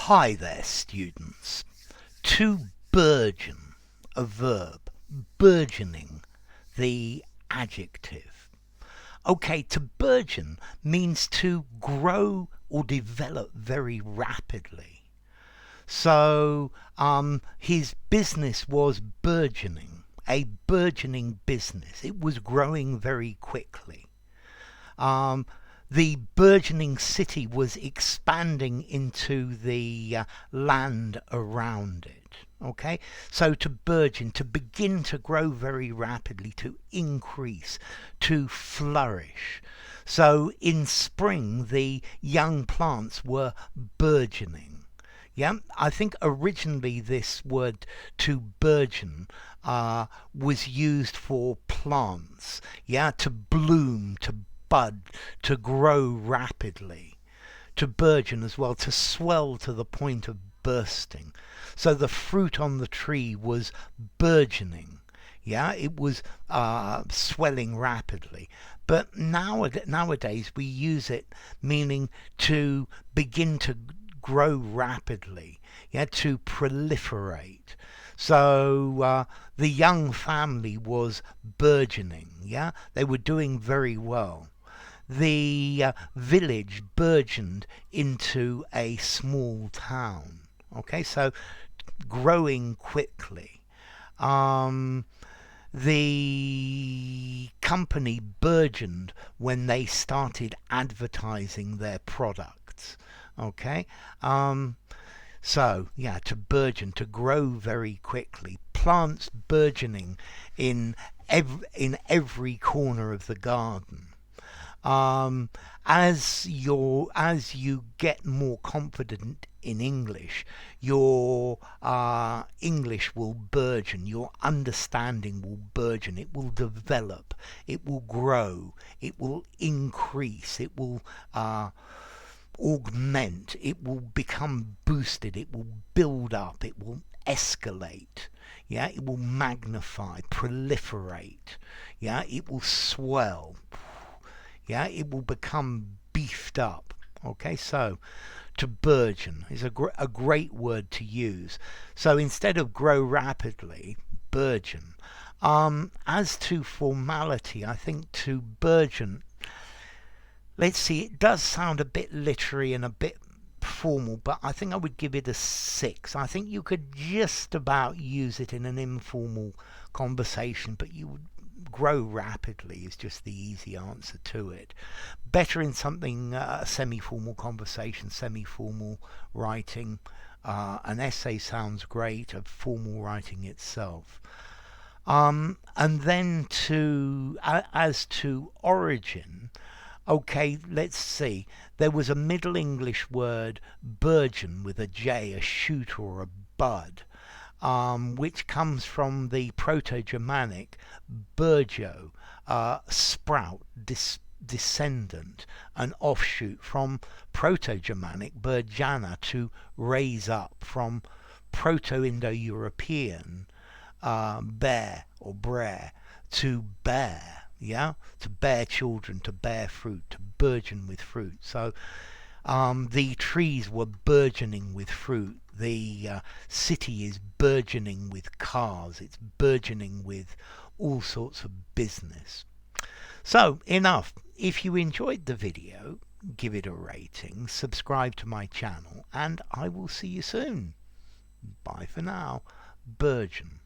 Hi there, students. To burgeon, a verb. Burgeoning, the adjective. Okay, to burgeon means to grow or develop very rapidly. So his business was burgeoning, a burgeoning business. It was growing very quickly. The burgeoning city was expanding into the land around it. Okay, so to burgeon, to begin to grow very rapidly, to increase, to flourish. So in spring, the young plants were burgeoning. Yeah, I think originally this word to burgeon was used for plants. Yeah, to bloom, to bud, to grow rapidly, to burgeon as well, to swell to the point of bursting. So the fruit on the tree was burgeoning. Yeah, it was swelling rapidly. But nowadays we use it meaning to begin to grow rapidly, yeah, to proliferate. So the young family was burgeoning, yeah, they were doing very well. The village burgeoned into a small town. Okay, so growing quickly. Um, the company burgeoned when they started advertising their products. Okay, so yeah, to burgeon, to grow very quickly. Plants burgeoning in every corner of the garden. Um, as you get more confident in English, your English will burgeon, your understanding will burgeon, it will develop, it will grow, it will increase, it will augment, it will become boosted, it will build up, it will escalate. Yeah, it will magnify, proliferate. Yeah, it will swell. Yeah, it will become beefed up. Okay, so to burgeon is a great word to use. So instead of grow rapidly, burgeon. As to formality, I think to burgeon, let's see, it does sound a bit literary and a bit formal, but I think I would give it a 6. I think you could just about use it in an informal conversation, but you would grow rapidly is just the easy answer to it. Better in something semi-formal conversation, semi-formal writing. An essay sounds great, of formal writing itself. And then as to origin, okay, let's see. There was a Middle English word, burgeon, with a J, a shoot or a bud, which comes from the Proto-Germanic burgeo, sprout, descendant, an offshoot from Proto-Germanic burjana, to raise up, from Proto-Indo-European bear or brer, to bear. Yeah, to bear children, to bear fruit, to burgeon with fruit. So the trees were burgeoning with fruit. The city is burgeoning with cars. It's burgeoning with all sorts of business. So enough. If you enjoyed the video, give it a rating, subscribe to my channel, and I will see you soon. Bye for now. Burgeon.